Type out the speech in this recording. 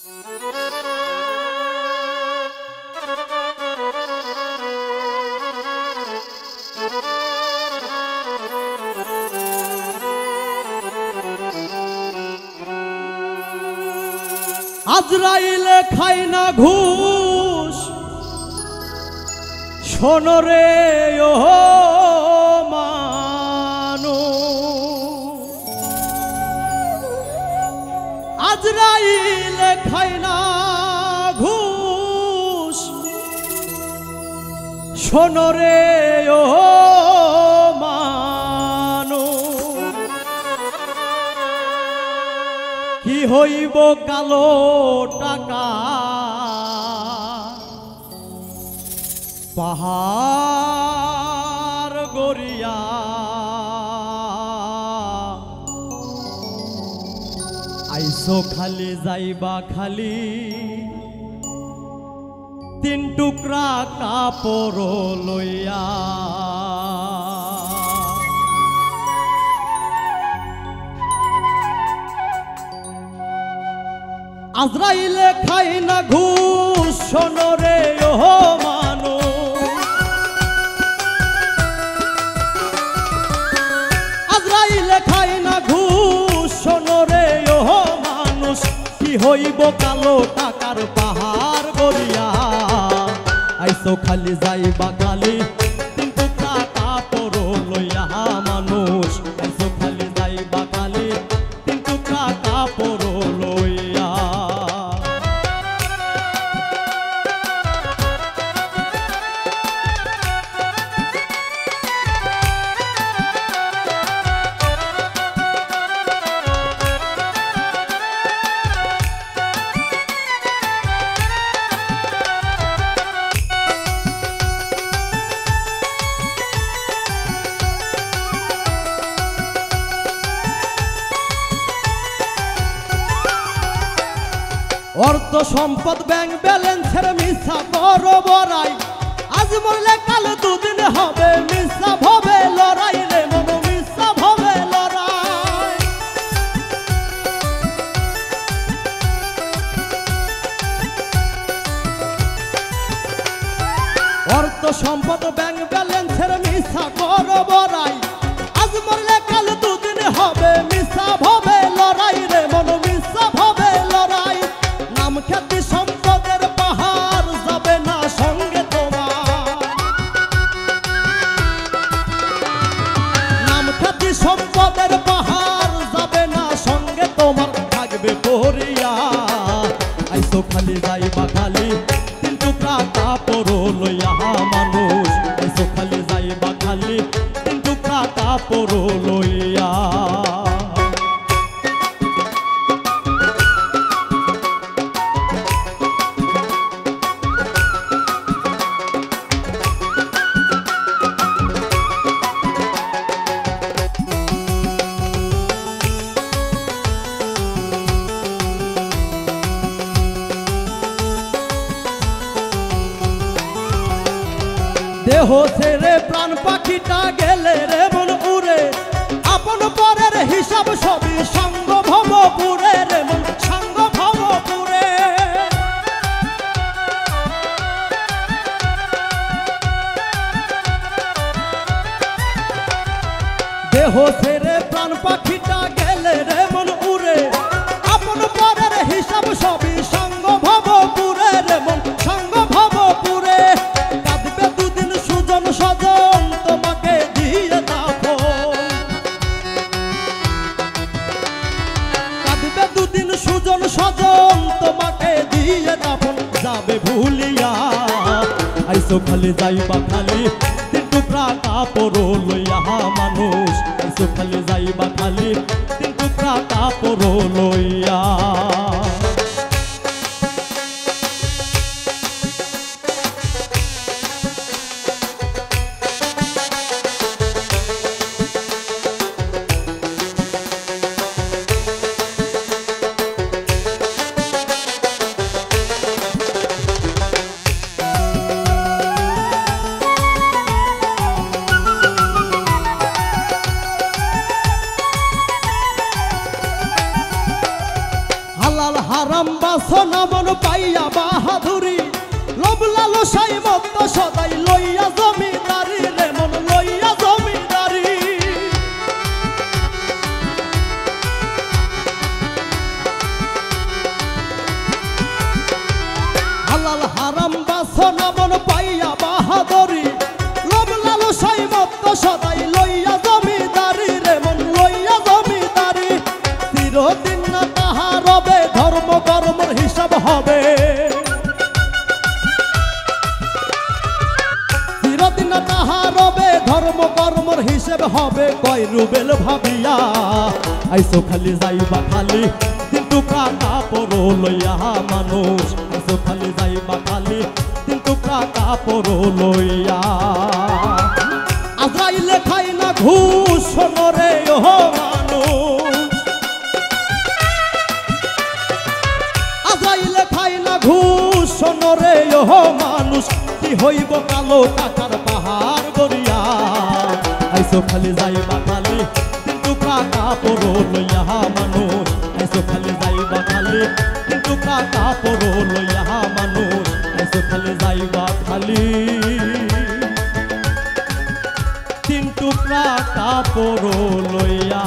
আজরাইলে খাই না ঘুষ শোনো রে ও মানুষ, আজরাইলে খাই না ঘুষ শোনো রে ও মানুষ, কি হইব কালো টাকা পাহাড় গড়িয়া, আইসো খালি যাইবা খালি তিন টুকরা কাপড় লইয়া। আজরাইলে খাই না ঘুষ শোনো রে ও মানুষ, আজরাইলে খাই না ঘুষ শোনো রে ও মানুষ, কি হইব কালো টাকার পাহাড় গড়িয়া, আইসো খালি যাইবা খালি তিন টুকরা কাপড় লইয়া মানুষ, আইসো খালি যাইবা খালি তিন টুকরা কাপড় লইয়া। অর্থ সম্পদ ব্যাংক ব্যালেন্সের মিথ্যা বড় বড়াই, আজ মরলে কাল দুদিন হবে মিথ্যা ভবে লড়াই রে মন, মিথ্যা ভবে লড়াই। অর্থ সম্পদ ব্যাংক ব্যালেন্সের মিথ্যা বড় বড়াই, আজ মরলে কাল দুদিন হবে মিথ্যা ভবে লড়াই রে মন, মিথ্যা ভবে লড়াই। নাম খ্যাতি সম্পদের পাহাড় যাবে না সঙ্গে তোমার, নাম খ্যাতি সম্পদের পাহাড় যাবে না সঙ্গে তোমার, থাকবে পড়িয়া। আইসো খালি যাইবা খালি তিন টুকরা কাপড় লইয়া মানুষ, আইসো খালি যাইবা খালি তিন টুকরা কাপড় লইয়া। দেহ ছেড়ে প্রাণ পাখিটা গেলে রে মন উড়ে, আপন পরের হিসাব সবই সঙ্গ ভবপুরে রে মন, সঙ্গ ভবপুরে। দেহ ছেড়ে প্রাণ পাখিটা গেলে রে মন উড়ে, আপন পরের হিসাব সবই সঙ্গ ভবপুরে রে মন, সঙ্গ ভবপুরে। কাঁদবে দুদিন সুজন সজন তোমাকে দিয়ে দাফন, কাঁদবে দুদিন সুজন সজন তোমাকে দিয়ে দাফন, যাবে ভুলিয়া। আইসো খালি যাইবা খালি তিন টুকরা কাপড় লইয়া মানুষ, আইসো খালি যাইবা খালি তিন টুকরা কাপড় লইয়া। হারাম বাসনা মন পাইয়া বাহাদুরি লোভ লালসাই মত্ত সদাই লইয়া জমিদারি রে মন লইয়া জমিদারি হালাল হারাম বাসনা মন পাইয়া বাহাদুরি লোভ লালসাই মত্ত সদাই লইয়া জমিদারি রে মন লইয়া জমিদারি চিরদিন না তাহা রবে ধর্ম কর্মের হিসাব হবে চিরদিন না তাহা রবে ধর্ম কর্মের হিসাব হবে কয় রুবেল ভাবিয়া আইসো খালি যাইবা খালি কিন্তু কাটা পড়ো লইয়া মানুষ আইসো খালি যাইবা খালি কিন্তু কাটা পড়ো লইয়া আজরাইলে খাই না ঘুষ শোনরে ও মানুষ আজরাইলে খাই না ঘুষ শোনরে ও মানুষ কি হইব কালো টাকার পাহাড় গড়িয়া আইসো খালি যাইবা খালি কিন্তু কাটা পড়ো লইয়া মানুষ আইসো খালি যাইবা খালি কিন্তু কাটা পড়ো লইয়া মানুষ আইসো খালি যাইবা খালি কিন্তু কাটা পড়ো লইয়া